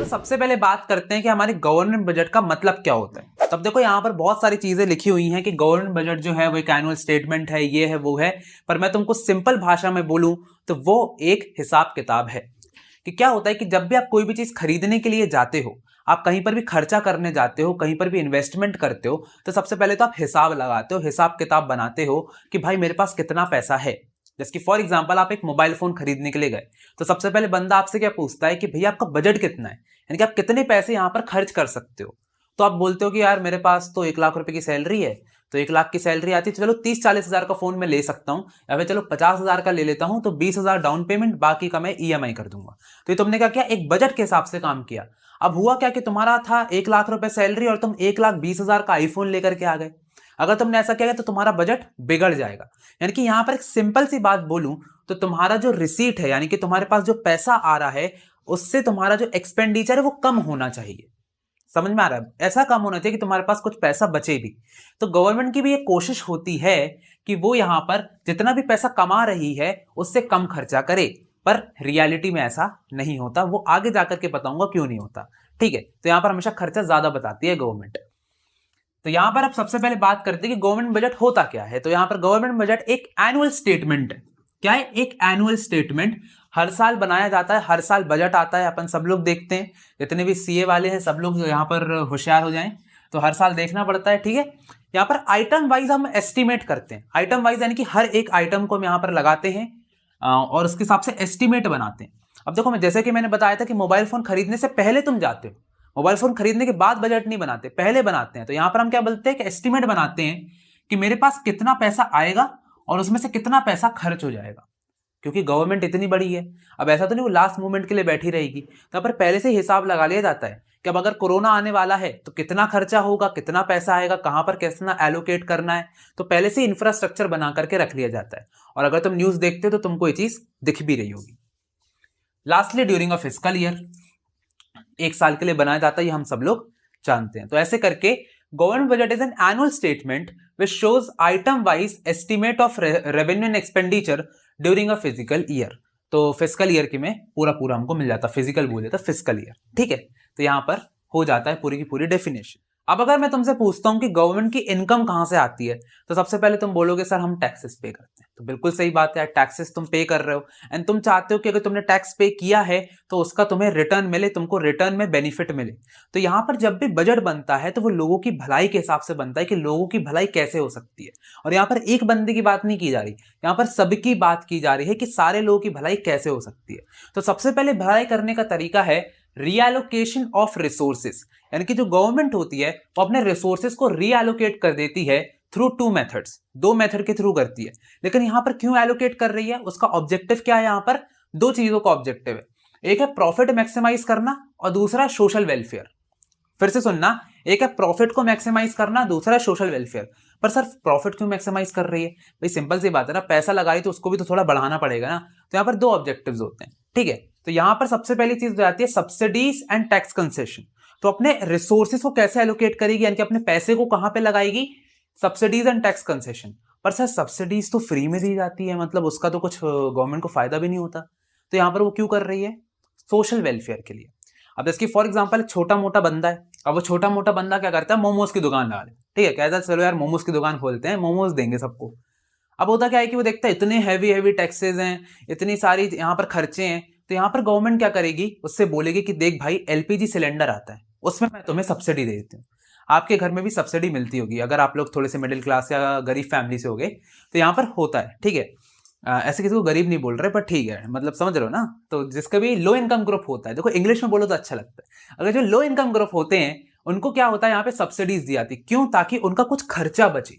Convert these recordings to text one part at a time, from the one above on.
सबसे पहले बात करते हैं कि हमारे गवर्नमेंट बजट का मतलब क्या होता है। तब देखो यहाँ पर बहुत सारी चीजें लिखी हुई हैं कि गवर्नमेंट बजट जो है वो एक एनुअल स्टेटमेंट है, ये है वो है, पर मैं तुमको सिंपल भाषा में बोलूं तो वो एक हिसाब किताब है। कि क्या होता है कि जब भी आप कोई भी चीज खरीदने के लिए जाते हो, आप कहीं पर भी खर्चा करने जाते हो, कहीं पर भी इन्वेस्टमेंट करते हो, तो सबसे पहले तो आप हिसाब लगाते हो, हिसाब किताब बनाते हो कि भाई मेरे पास कितना पैसा है। जैसे कि फॉर एग्जांपल आप एक मोबाइल फोन खरीदने के लिए गए, तो सबसे पहले बंदा आपसे क्या पूछता है कि भैया आपका बजट कितना है, यानी कि आप कितने पैसे यहां पर खर्च कर सकते हो। तो आप बोलते हो कि यार मेरे पास तो 1 लाख रुपए की सैलरी है, तो 1 लाख की सैलरी आती है तो चलो 30-40 हजार का फोन मैं ले सकता हूँ, या फिर चलो 50 हजार का ले लेता हूँ, तो 20 हजार डाउन पेमेंट, बाकी का मैं ईएमआई कर दूंगा। तो ये तुमने क्या किया, एक बजट के हिसाब से काम किया। अब हुआ क्या कि तुम्हारा था 1 लाख रुपए सैलरी और तुम 1,20,000 का आईफोन लेकर के आ गए। अगर तुमने ऐसा किया तो तुम्हारा बजट बिगड़ जाएगा। यानी कि यहां पर एक सिंपल सी बात बोलूं तो तुम्हारा जो रिसीट है, यानी कि तुम्हारे पास जो पैसा आ रहा है, उससे तुम्हारा जो एक्सपेंडिचर है वो कम होना चाहिए। समझ में आ रहा है? ऐसा कम होना चाहिए कि तुम्हारे पास कुछ पैसा बचे भी। तो गवर्नमेंट की भी एक कोशिश होती है कि वो यहां पर जितना भी पैसा कमा रही है उससे कम खर्चा करे, पर रियलिटी में ऐसा नहीं होता। वो आगे जाकर के बताऊंगा क्यों नहीं होता। ठीक है, तो यहां पर हमेशा खर्चा ज्यादा बताती है गवर्नमेंट। तो यहां पर अब सबसे पहले बात करते हैं कि गवर्नमेंट बजट होता क्या है। तो यहां पर गवर्नमेंट बजट एक एनुअल स्टेटमेंट है। क्या है? एक एनुअल स्टेटमेंट। हर साल बनाया जाता है, हर साल बजट आता है, अपन सब लोग देखते हैं। जितने भी सीए वाले हैं सब लोग यहां पर होशियार हो जाएं, तो हर साल देखना पड़ता है। ठीक है, यहां पर आइटम वाइज हम एस्टिमेट करते हैं। आइटम वाइज यानी कि हर एक आइटम को हम यहां पर लगाते हैं और उसके हिसाब से एस्टिमेट बनाते हैं। अब देखो, मैं जैसे कि मैंने बताया था कि मोबाइल फोन खरीदने से पहले तुम जाते हो, मोबाइल फोन खरीदने के बाद बजट नहीं बनाते, पहले बनाते हैं। तो यहां पर हम क्या बोलते हैं कि एस्टिमेट बनाते हैं कि मेरे पास कितना पैसा आएगा और उसमें से कितना पैसा खर्च हो जाएगा। क्योंकि गवर्नमेंट इतनी बड़ी है, अब ऐसा तो नहीं वो लास्ट मोमेंट के लिए बैठी रहेगी। तो पर पहले से हिसाब लगा लिया जाता है कि अब अगर कोरोना आने वाला है तो कितना खर्चा होगा, कितना पैसा आएगा, कहां पर कितना एलोकेट करना है। तो पहले से इंफ्रास्ट्रक्चर बना करके रख लिया जाता है। और अगर तुम न्यूज देखते हो तो तुमको ये चीज दिख भी रही होगी। Lastly during a fiscal year, एक साल के लिए बनाया जाता है, ये हम सब लोग जानते हैं। तो ऐसे करके government budget is an annual statement which shows item wise estimate of revenue and expenditure during a physical year. तो फिजिकल ईयर के में पूरा पूरा हमको मिल जाता, फिजिकल बोले तो फिजिकल ईयर। ठीक है, तो यहां पर हो जाता है पूरी की पूरी डेफिनेशन। अब अगर मैं तुमसे पूछता हूं कि गवर्नमेंट की इनकम कहां से आती है, तो सबसे पहले तुम बोलोगे सर हम टैक्सेस पे करते हैं। तो बिल्कुल सही बात है, टैक्सेस तुम पे कर रहे हो एंड तुम चाहते हो कि अगर तुमने टैक्स पे किया है तो उसका तुम्हें रिटर्न मिले, तुमको रिटर्न में बेनिफिट मिले। तो यहां पर जब भी बजट बनता है तो वो लोगों की भलाई के हिसाब से बनता है कि लोगों की भलाई कैसे हो सकती है। और यहां पर एक बंदे की बात नहीं की जा रही, यहां पर सबकी बात की जा रही है कि सारे लोगों की भलाई कैसे हो सकती है। तो सबसे पहले भलाई करने का तरीका है रीएलोकेशन ऑफ रिसोर्सेस। यानी कि जो गवर्नमेंट होती है वो अपने रिसोर्सेस को रीएलोकेट कर देती है थ्रू टू मेथड्स, दो मेथड के थ्रू करती है। लेकिन यहां पर क्यों एलोकेट कर रही है, उसका ऑब्जेक्टिव क्या है? यहां पर दो चीजों का ऑब्जेक्टिव है, एक है प्रॉफिट मैक्सिमाइज करना और दूसरा सोशल वेलफेयर। फिर से सुनना, एक है प्रॉफिट को मैक्सिमाइज करना, दूसरा है सोशल वेलफेयर। पर सर प्रॉफिट क्यों मैक्सिमाइज कर रही है? भाई सिंपल सी बात है ना, पैसा लगाई तो उसको भी तो थोड़ा बढ़ाना पड़ेगा ना। तो यहां पर दो ऑब्जेक्टिव्स होते हैं। ठीक है, तो यहां पर सबसे पहली चीज हो जाती है सब्सिडीज एंड टैक्स कंसेशन। तो अपने रिसोर्सेज को कैसे एलोकेट करेगी, यानी कि अपने पैसे को कहां पे लगाएगी? Subsidies and tax concession. पर सर सब्सिडीज तो फ्री में दी जाती है, मतलब उसका तो कुछ गवर्नमेंट को फायदा भी नहीं होता। तो यहां पर वो क्यों कर रही है? सोशल वेलफेयर के लिए। अब इसकी फॉर एग्जांपल छोटा मोटा बंदा है, अब वो छोटा मोटा बंदा क्या करता है, मोमोज की दुकान लगा ले। ठीक है, कहता है चलो यार मोमोज की दुकान खोलते हैं, मोमोज देंगे सबको। अब होता क्या है कि वो देखता है इतने हैवी हैवी टैक्सेस हैं, इतनी सारी यहाँ पर खर्चे हैं। तो यहाँ पर गवर्नमेंट क्या करेगी, उससे बोलेगी कि देख भाई एलपीजी सिलेंडर आता है, उसमें मैं तुम्हें सब्सिडी दे देती हूँ। आपके घर में भी सब्सिडी मिलती होगी अगर आप लोग थोड़े से मिडिल क्लास या गरीब फैमिली से हो गए, तो यहाँ पर होता है। ठीक है, ऐसे किसी को गरीब नहीं बोल रहे, पर ठीक है, मतलब समझ रहे हो ना। तो जिसका भी लो इनकम ग्रुप होता है, देखो इंग्लिश में बोलो तो अच्छा लगता है, अगर जो लो इनकम ग्रुप होते हैं उनको क्या होता है, यहाँ पे सब्सिडीज दी जाती। क्यों? ताकि उनका कुछ खर्चा बचे।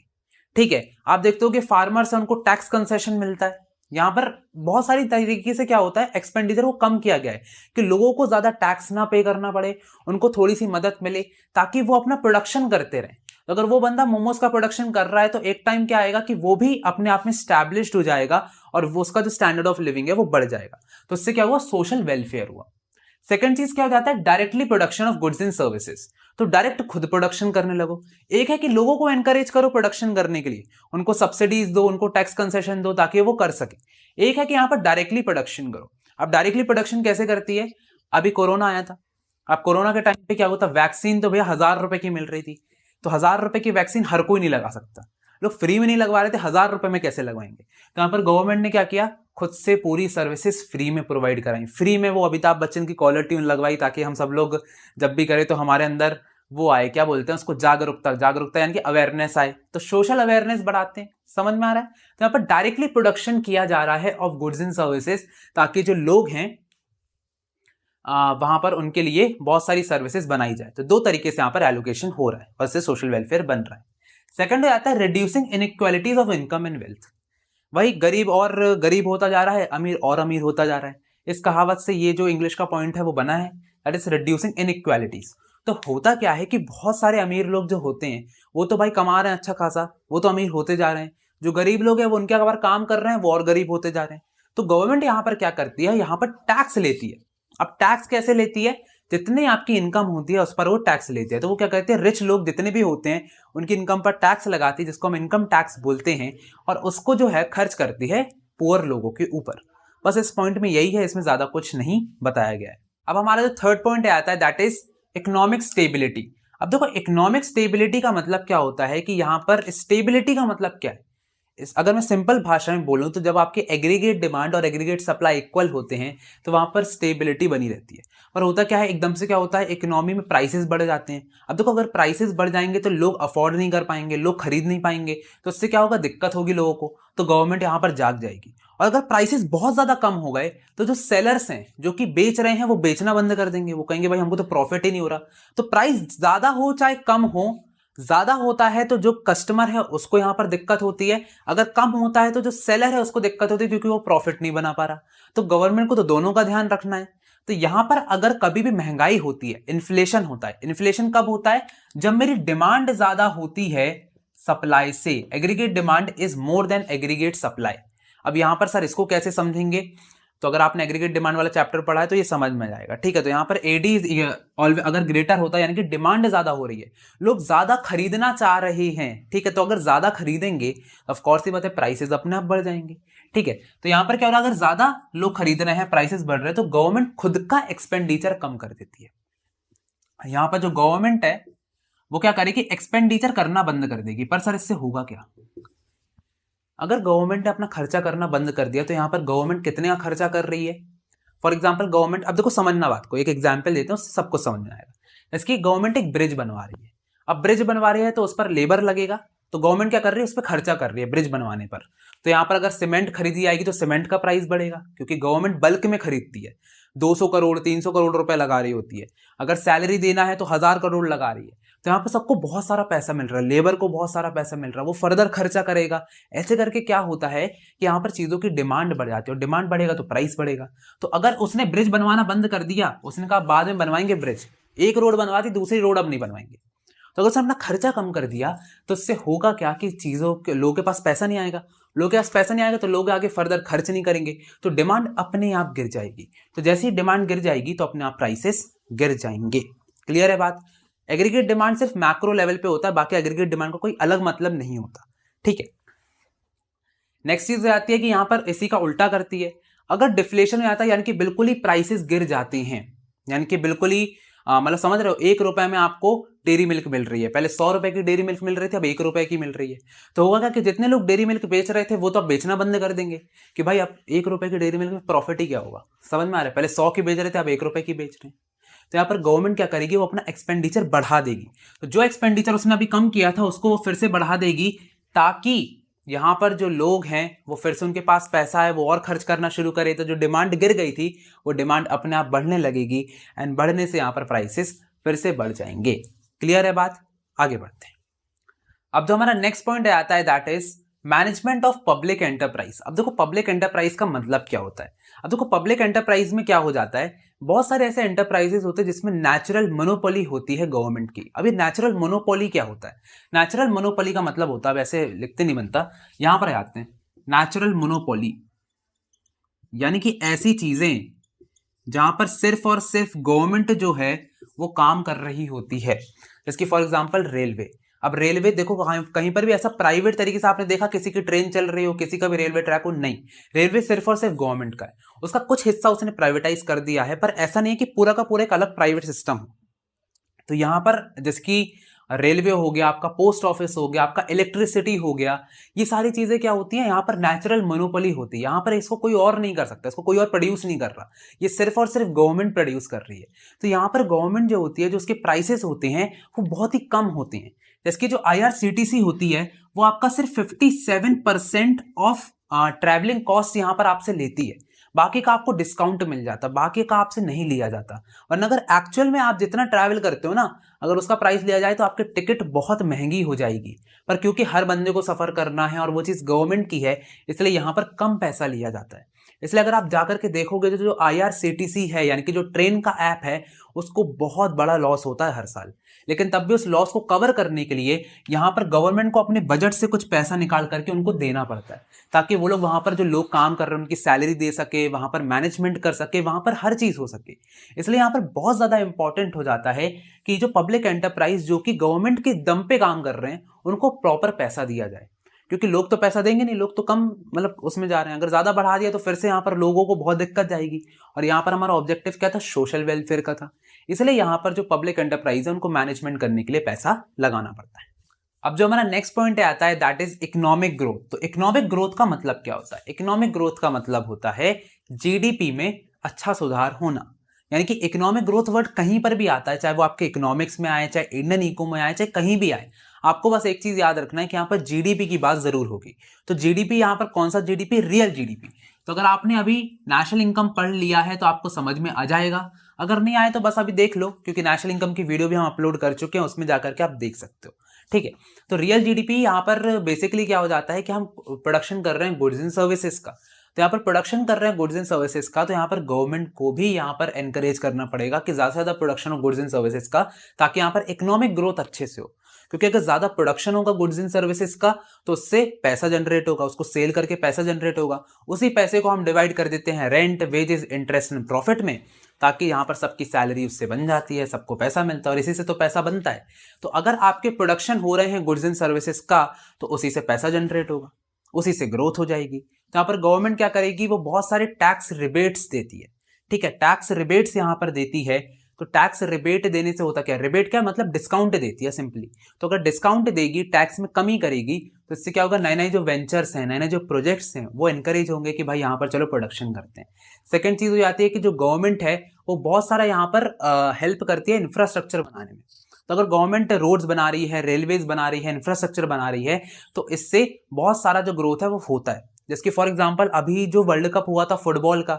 ठीक है, आप देखते हो कि फार्मर्स है उनको टैक्स कंसेशन मिलता है। यहां पर बहुत सारी तरीके से क्या होता है, एक्सपेंडिचर को कम किया गया है कि लोगों को ज्यादा टैक्स ना पे करना पड़े, उनको थोड़ी सी मदद मिले ताकि वो अपना प्रोडक्शन करते रहें। तो अगर वो बंदा मोमोज का प्रोडक्शन कर रहा है तो एक टाइम क्या आएगा कि वो भी अपने आप में स्टैब्लिश्ड हो जाएगा और वो उसका जो स्टैंडर्ड ऑफ लिविंग है वो बढ़ जाएगा। तो इससे क्या हुआ, सोशल वेलफेयर हुआ। सेकंड चीज क्या हो जाता है, directly production of goods and services. तो डायरेक्ट खुद प्रोडक्शन करने लगो। एक है कि लोगों को एनकरेज करो प्रोडक्शन करने के लिए, उनको सब्सिडीज दो, उनको टैक्स कंसेशन दो ताकि वो कर सके। एक है कि यहां पर डायरेक्टली प्रोडक्शन करो। अब डायरेक्टली प्रोडक्शन कैसे करती है? अभी कोरोना आया था, अब कोरोना के टाइम पे क्या होता, वैक्सीन तो भैया 1000 रुपए की मिल रही थी, तो 1000 रुपए की वैक्सीन हर कोई नहीं लगा सकता, लोग फ्री में नहीं लगवा रहे थे, 1000 रुपए में कैसे लगवाएंगे। तो यहाँ पर गवर्नमेंट ने क्या किया, खुद से पूरी सर्विसेज फ्री में प्रोवाइड कराई। फ्री में वो अमिताभ बच्चन की कॉलर ट्यून लगवाई, ताकि हम सब लोग जब भी करें तो हमारे अंदर वो आए, क्या बोलते हैं उसको, जागरूकता यानी कि अवेयरनेस आए, तो सोशल अवेयरनेस बढ़ाते हैं। समझ में आ रहा है। तो यहाँ पर डायरेक्टली प्रोडक्शन किया जा रहा है ऑफ गुड्स एंड सर्विसेज, ताकि जो लोग हैं वहां पर उनके लिए बहुत सारी सर्विसेज बनाई जाए। तो दो तरीके से यहाँ पर एलोकेशन हो रहा है और इससे सोशल वेलफेयर बन रहा है। सेकंड हो जाता है reducing inequalities of income and wealth. वही गरीब और गरीब होता जा रहा है, अमीर और अमीर होता जा रहा है। इस कहावत से ये जो इंग्लिश का पॉइंट है वो बना है, दैट इज रिड्यूसिंग इनइक्वालिटीज। तो होता क्या है कि बहुत सारे अमीर लोग जो होते हैं वो तो भाई कमा रहे हैं अच्छा खासा, वो तो अमीर होते जा रहे हैं। जो गरीब लोग हैं वो उनके अगर काम कर रहे हैं वो और गरीब होते जा रहे हैं। तो गवर्नमेंट यहाँ पर क्या करती है, यहाँ पर टैक्स लेती है। अब टैक्स कैसे लेती है, जितनी आपकी इनकम होती है उस पर वो टैक्स लेती है। तो वो क्या करते हैं, रिच लोग जितने भी होते हैं उनकी इनकम पर टैक्स लगाती है, जिसको हम इनकम टैक्स बोलते हैं, और उसको जो है खर्च करती है पुअर लोगों के ऊपर। बस इस पॉइंट में यही है, इसमें ज्यादा कुछ नहीं बताया गया है। अब हमारा जो थर्ड पॉइंट आता है दैट इज इकोनॉमिक स्टेबिलिटी। अब देखो इकोनॉमिक स्टेबिलिटी का मतलब क्या होता है कि यहाँ पर स्टेबिलिटी का मतलब क्या है। अगर मैं सिंपल भाषा में बोलूं तो जब आपके एग्रीगेट डिमांड और एग्रीगेट सप्लाई इक्वल होते हैं तो वहां पर स्टेबिलिटी बनी रहती है। और होता क्या है, एकदम से क्या होता है, इकोनॉमी में प्राइसेस बढ़ जाते हैं। अब देखो अगर प्राइसेस बढ़ जाएंगे तो लोग अफोर्ड नहीं कर पाएंगे, लोग खरीद नहीं पाएंगे, तो इससे क्या होगा, दिक्कत होगी लोगों को। तो गवर्नमेंट यहाँ पर जाग जाएगी। और अगर प्राइसेस बहुत ज्यादा कम हो गए तो जो सेलर्स हैं जो कि बेच रहे हैं वो बेचना बंद कर देंगे। वो कहेंगे भाई हमको तो प्रॉफिट ही नहीं हो रहा। तो प्राइस ज्यादा हो चाहे कम हो, ज्यादा होता है तो जो कस्टमर है उसको यहां पर दिक्कत होती है, अगर कम होता है तो जो सेलर है उसको दिक्कत होती है, क्योंकि वो प्रॉफिट नहीं बना पा रहा। तो गवर्नमेंट को तो दोनों का ध्यान रखना है। तो यहां पर अगर कभी भी महंगाई होती है, इन्फ्लेशन होता है, इन्फ्लेशन कब होता है, जब मेरी डिमांड ज्यादा होती है सप्लाई से। Aggregate demand is more than aggregate supply. अब यहां पर सर इसको कैसे समझेंगे, तो अगर आपने एग्रीगेट डिमांड वाला चैप्टर पढ़ा है तो ये समझ में जाएगा। ठीक है, तो यहाँ पर एडी अगर ग्रेटर होता है यानी कि डिमांड ज्यादा हो रही है, लोग ज्यादा खरीदना चाह रहे हैं। ठीक है, तो अगर ज्यादा खरीदेंगे ऑफ कोर्स ही बात है प्राइसेस अपने आप बढ़ जाएंगे। ठीक है, तो यहाँ पर क्या हो रहा है, अगर ज्यादा लोग खरीद रहे हैं, प्राइसेस बढ़ रहे हैं, तो गवर्नमेंट खुद का एक्सपेंडिचर कम कर देती है। यहाँ पर जो गवर्नमेंट है वो क्या करेगी, एक्सपेंडिचर करना बंद कर देगी। पर सर इससे होगा क्या, अगर गवर्नमेंट ने अपना खर्चा करना बंद कर दिया तो यहां पर गवर्नमेंट कितने का खर्चा कर रही है। फॉर एग्जाम्पल गवर्नमेंट, अब देखो समझना बात को, एक एग्जाम्पल देते हैं सबको समझ में आएगा। इसकी गवर्नमेंट एक ब्रिज बनवा रही है। अब ब्रिज बनवा रही है तो उस पर लेबर लगेगा, तो गवर्नमेंट क्या कर रही है, उस पर खर्चा कर रही है ब्रिज बनवाने पर। तो यहाँ पर अगर सीमेंट खरीदी आएगी तो सीमेंट का प्राइस बढ़ेगा, क्योंकि गवर्नमेंट बल्क में खरीदती है, 200 करोड़ 300 करोड़ रुपए लगा रही होती है। अगर सैलरी देना है तो 1000 करोड़ लगा रही है। तो यहाँ पर सबको बहुत सारा पैसा मिल रहा है, लेबर को बहुत सारा पैसा मिल रहा है, वो फर्दर खर्चा करेगा। ऐसे करके क्या होता है कि यहाँ पर चीजों की डिमांड बढ़ जाती है, और डिमांड बढ़ेगा तो प्राइस बढ़ेगा। तो अगर उसने ब्रिज बनवाना बंद कर दिया, उसने कहा बाद में बनवाएंगे ब्रिज, एक रोड बनवा दी, दूसरी रोड अब नहीं बनवाएंगे, तो अगर उसने अपना खर्चा कम कर दिया तो इससे होगा क्या कि चीजों के लोगों के पास पैसा नहीं आएगा। लोगों के पास पैसा नहीं आएगा तो लोग आगे फर्दर खर्च नहीं करेंगे, तो डिमांड अपने आप गिर जाएगी। तो जैसे ही डिमांड गिर जाएगी तो अपने आप प्राइसेस गिर जाएंगे। क्लियर है बात। एग्रीगेट डिमांड सिर्फ मैक्रो लेवल पे होता है, बाकी एग्रीगेट डिमांड का कोई अलग मतलब नहीं होता। ठीक है, नेक्स्ट चीज आती है कि यहां पर इसी का उल्टा करती है। अगर डिफ्लेशन में आता है यानी कि बिल्कुल ही प्राइसेस गिर जाते हैं, यानी कि बिल्कुल ही मतलब समझ रहे हो, 1 रुपए में आपको डेयरी मिल्क मिल रही है, पहले 100 रुपए की डेयरी मिल्क मिल रही थी, अब 1 रुपए की मिल रही है। तो होगा क्या कि जितने लोग डेयरी मिल्क बेच रहे थे वो तो अब बेचना बंद कर देंगे कि भाई अब 1 रुपए की डेयरी मिल्क में प्रॉफिट ही क्या होगा। समझ में आ रहा है, पहले 100 की बेच रहे थे अब 1 रुपए की बेच रहे हैं। तो यहाँ पर गवर्नमेंट क्या करेगी, वो अपना एक्सपेंडिचर बढ़ा देगी। तो जो एक्सपेंडिचर उसने अभी कम किया था उसको वो फिर से बढ़ा देगी, ताकि यहाँ पर जो लोग हैं वो फिर से उनके पास पैसा है वो और खर्च करना शुरू करे। तो जो डिमांड गिर गई थी वो डिमांड अपने आप बढ़ने लगेगी, एंड बढ़ने से यहाँ पर प्राइसेस फिर से बढ़ जाएंगे। क्लियर है बात, आगे बढ़ते हैं। अब जो हमारा नेक्स्ट पॉइंट आता है that is management of public enterprise. अब देखो पब्लिक एंटरप्राइज का मतलब क्या होता है। अब देखो पब्लिक एंटरप्राइज में क्या हो जाता है, बहुत सारे ऐसे एंटरप्राइजेस होते हैं जिसमें नेचुरल मोनोपोली होती है गवर्नमेंट की। अभी नेचुरल मोनोपोली क्या होता है, नेचुरल मोनोपोली का मतलब होता है, वैसे लिखते नहीं बनता, यहां पर आते हैं। नेचुरल मोनोपोली यानी कि ऐसी चीजें जहां पर सिर्फ और सिर्फ गवर्नमेंट जो है वो काम कर रही होती है। जैसे फॉर एग्जांपल रेलवे। अब रेलवे देखो कहीं पर भी ऐसा प्राइवेट तरीके से आपने देखा किसी की ट्रेन चल रही हो, किसी का भी रेलवे ट्रैक हो, नहीं। रेलवे सिर्फ और सिर्फ गवर्नमेंट का है। उसका कुछ हिस्सा उसने प्राइवेटाइज कर दिया है, पर ऐसा नहीं है कि पूरा का पूरा एक अलग प्राइवेट सिस्टम हो। तो यहाँ पर जिसकी रेलवे हो गया, आपका पोस्ट ऑफिस हो गया, आपका इलेक्ट्रिसिटी हो गया, ये सारी चीजें क्या होती हैं, यहाँ पर नेचुरल मोनोपोली होती है। यहाँ पर इसको कोई और नहीं कर सकता, इसको कोई और प्रोड्यूस नहीं कर रहा, ये सिर्फ और सिर्फ गवर्नमेंट प्रोड्यूस कर रही है। तो यहाँ पर गवर्नमेंट जो होती है, जो उसके प्राइसेस होते हैं वो बहुत ही कम होते हैं। जैसे जो IRCTC होती है वो आपका सिर्फ 57% ऑफ ट्रैवलिंग कॉस्ट यहाँ पर आपसे लेती है, बाकी का आपको डिस्काउंट मिल जाता, बाकी का आपसे नहीं लिया जाता। वरना अगर एक्चुअल में आप जितना ट्रैवल करते हो ना, अगर उसका प्राइस लिया जाए तो आपकी टिकट बहुत महंगी हो जाएगी। पर क्योंकि हर बंदे को सफर करना है और वो चीज़ गवर्नमेंट की है, इसलिए यहाँ पर कम पैसा लिया जाता है। इसलिए अगर आप जाकर के देखोगे तो जो IRCTC है, यानी कि जो ट्रेन का ऐप है, उसको बहुत बड़ा लॉस होता है हर साल। लेकिन तब भी उस लॉस को कवर करने के लिए यहाँ पर गवर्नमेंट को अपने बजट से कुछ पैसा निकाल करके उनको देना पड़ता है, ताकि वो लोग वहाँ पर जो लोग काम कर रहे हैं उनकी सैलरी दे सके, वहाँ पर मैनेजमेंट कर सके, वहाँ पर हर चीज़ हो सके। इसलिए यहाँ पर बहुत ज़्यादा इंपॉर्टेंट हो जाता है कि जो पब्लिक एंटरप्राइज जो कि गवर्नमेंट के दम पे काम कर रहे हैं, उनको प्रॉपर पैसा दिया जाए। क्योंकि लोग तो पैसा देंगे नहीं, लोग तो कम मतलब उसमें जा रहे हैं। अगर ज़्यादा बढ़ा दिया तो फिर से यहाँ पर लोगों को बहुत दिक्कत जाएगी। और यहाँ पर हमारा ऑब्जेक्टिव क्या था, सोशल वेलफेयर का था। इसलिए यहाँ पर जो पब्लिक एंटरप्राइज है उनको मैनेजमेंट करने के लिए पैसा लगाना पड़ता है। अब जो हमारा नेक्स्ट पॉइंट आता है दैट इज इकोनॉमिक ग्रोथ। तो इकोनॉमिक ग्रोथ का मतलब क्या होता है? इकोनॉमिक ग्रोथ का मतलब होता है GDP में अच्छा सुधार होना। यानी कि इकोनॉमिक ग्रोथ वर्ड कहीं पर भी आता है, चाहे वो आपके इकोनॉमिक्स में आए, चाहे इंडियन इको में आए, चाहे कहीं भी आए, आपको बस एक चीज याद रखना है कि यहाँ पर GDP की बात जरूर होगी। तो GDP यहाँ पर कौन सा GDP? Real GDP। तो अगर आपने अभी नेशनल इनकम पढ़ लिया है तो आपको समझ में आ जाएगा, अगर नहीं आए तो बस अभी देख लो, क्योंकि नेशनल इनकम की वीडियो भी हम अपलोड कर चुके हैं, उसमें जाकर के आप देख सकते हो। ठीक है, तो रियल GDP यहाँ पर बेसिकली क्या हो जाता है कि हम प्रोडक्शन कर रहे हैं गुड्स एंड सर्विसेज का। तो यहाँ पर प्रोडक्शन कर रहे हैं गुड्स एंड सर्विसेज का, तो यहाँ पर गवर्नमेंट को भी यहाँ पर एनकरेज करना पड़ेगा कि ज्यादा से ज्यादा प्रोडक्शन हो गुड्स एंड सर्विसेज का, ताकि यहाँ पर इकोनॉमिक ग्रोथ अच्छे से हो। क्योंकि अगर ज्यादा प्रोडक्शन होगा गुड्स एंड सर्विसेज का तो उससे पैसा जनरेट होगा, उसको सेल करके पैसा जनरेट होगा। उसी पैसे को हम डिवाइड कर देते हैं rent, wages, interest and profit में, ताकि यहाँ पर सबकी सैलरी उससे बन जाती है, सबको पैसा मिलता है और इसी से तो पैसा बनता है। तो अगर आपके प्रोडक्शन हो रहे हैं गुड्स एंड सर्विसेज का तो उसी से पैसा जनरेट होगा, उसी से ग्रोथ हो जाएगी। तो यहाँ पर गवर्नमेंट क्या करेगी, वो बहुत सारे टैक्स रिबेट्स देती है। ठीक है, टैक्स रिबेट्स यहाँ पर देती है। तो टैक्स रिबेट देने से होता क्या, रिबेट क्या मतलब डिस्काउंट देती है सिंपली। तो अगर डिस्काउंट देगी, टैक्स में कमी करेगी, तो इससे क्या होगा, नए नए जो वेंचर्स हैं, नए नए जो प्रोजेक्ट्स हैं वो एनकरेज होंगे कि भाई यहाँ पर चलो प्रोडक्शन करते हैं। सेकंड चीज हो जाती है कि जो गवर्नमेंट है वो बहुत सारा यहाँ पर हेल्प करती है इंफ्रास्ट्रक्चर बनाने में। तो अगर गवर्नमेंट रोड्स बना रही है, रेलवेज बना रही है, इंफ्रास्ट्रक्चर बना रही है, तो इससे बहुत सारा जो ग्रोथ है वो होता है। जैसे फॉर एग्जाम्पल अभी जो वर्ल्ड कप हुआ था फुटबॉल का,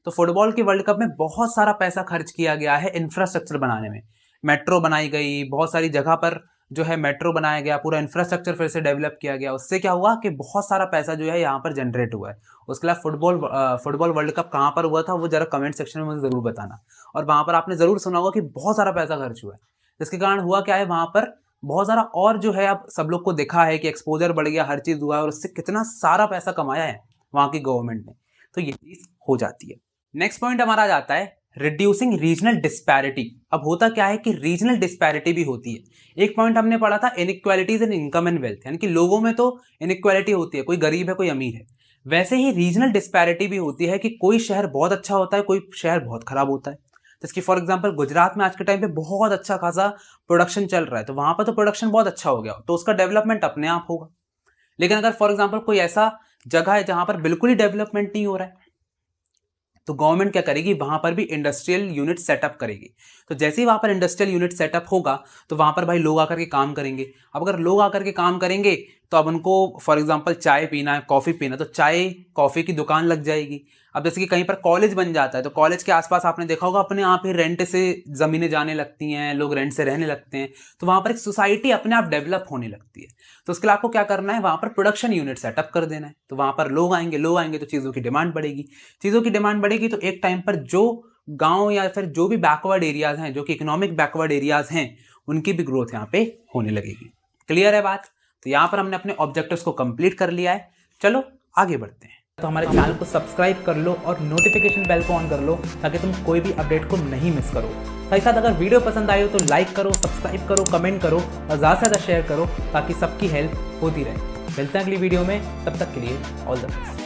तो फुटबॉल के वर्ल्ड कप में बहुत सारा पैसा खर्च किया गया है इंफ्रास्ट्रक्चर बनाने में। मेट्रो बनाई गई, बहुत सारी जगह पर जो है मेट्रो बनाया गया, पूरा इंफ्रास्ट्रक्चर फिर से डेवलप किया गया। उससे क्या हुआ कि बहुत सारा पैसा जो है यहाँ पर जनरेट हुआ है। उसके अलावा फुटबॉल वर्ल्ड कप कहाँ पर हुआ था वो जरा कमेंट सेक्शन में मुझे जरूर बताना। और वहाँ पर आपने जरूर सुना होगा कि बहुत सारा पैसा खर्च हुआ है, जिसके कारण हुआ क्या है, वहाँ पर बहुत सारा और जो है अब सब लोग को देखा है कि एक्सपोजर बढ़ गया, हर चीज़ हुआ है और उससे कितना सारा पैसा कमाया है वहाँ की गवर्नमेंट ने। तो ये चीज़ हो जाती है। नेक्स्ट पॉइंट हमारा आ जाता है रिड्यूसिंग रीजनल डिस्पैरिटी। अब होता क्या है कि रीजनल डिस्पैरिटी भी होती है। एक पॉइंट हमने पढ़ा था inequalities in income and wealth, यानी कि लोगों में तो इनइक्वालिटी होती है, कोई गरीब है कोई अमीर है। वैसे ही रीजनल डिस्पैरिटी भी होती है कि कोई शहर बहुत अच्छा होता है, कोई शहर बहुत खराब होता है। जैसे फॉर एग्जाम्पल गुजरात में आज के टाइम पे बहुत अच्छा खासा प्रोडक्शन चल रहा है, तो वहां पर तो प्रोडक्शन बहुत अच्छा हो गया, तो उसका डेवलपमेंट अपने आप होगा। लेकिन अगर फॉर एग्जाम्पल कोई ऐसा जगह है जहां पर बिल्कुल ही डेवलपमेंट नहीं हो रहा है, तो गवर्नमेंट क्या करेगी, वहां पर भी इंडस्ट्रियल यूनिट सेटअप करेगी। तो जैसे ही वहां पर इंडस्ट्रियल यूनिट सेटअप होगा तो वहां पर भाई लोग आकर के काम करेंगे। अब अगर लोग आकर के काम करेंगे तो अब उनको फॉर एग्जांपल चाय पीना है, कॉफ़ी पीना, तो चाय कॉफ़ी की दुकान लग जाएगी। अब जैसे कि कहीं पर कॉलेज बन जाता है तो कॉलेज के आसपास आपने देखा होगा अपने आप ही रेंट से ज़मीनें जाने लगती हैं, लोग रेंट से रहने लगते हैं, तो वहाँ पर एक सोसाइटी अपने आप डेवलप होने लगती है। तो उसके लिए आपको क्या करना है, वहाँ पर प्रोडक्शन यूनिट सेटअप कर देना है। तो वहाँ पर लोग आएंगे तो चीज़ों की डिमांड बढ़ेगी। चीज़ों की डिमांड बढ़ेगी तो एक टाइम पर जो गाँव या फिर जो भी बैकवर्ड एरियाज हैं, जो कि इकोनॉमिक बैकवर्ड एरियाज हैं, उनकी भी ग्रोथ यहाँ पे होने लगेगी। क्लियर है बात? तो यहाँ पर हमने अपने ऑब्जेक्टिव्स को कंप्लीट कर लिया है। चलो आगे बढ़ते हैं। तो हमारे चैनल को सब्सक्राइब कर लो और नोटिफिकेशन बेल को ऑन कर लो ताकि तुम कोई भी अपडेट को नहीं मिस करो। साथ ही साथ अगर वीडियो पसंद आई हो तो लाइक करो, सब्सक्राइब करो, कमेंट करो और ज़्यादा से ज़्यादा शेयर करो ताकि सबकी हेल्प होती रहे। मिलते हैं अगली वीडियो में, तब तक के लिए ऑल द बेस्ट।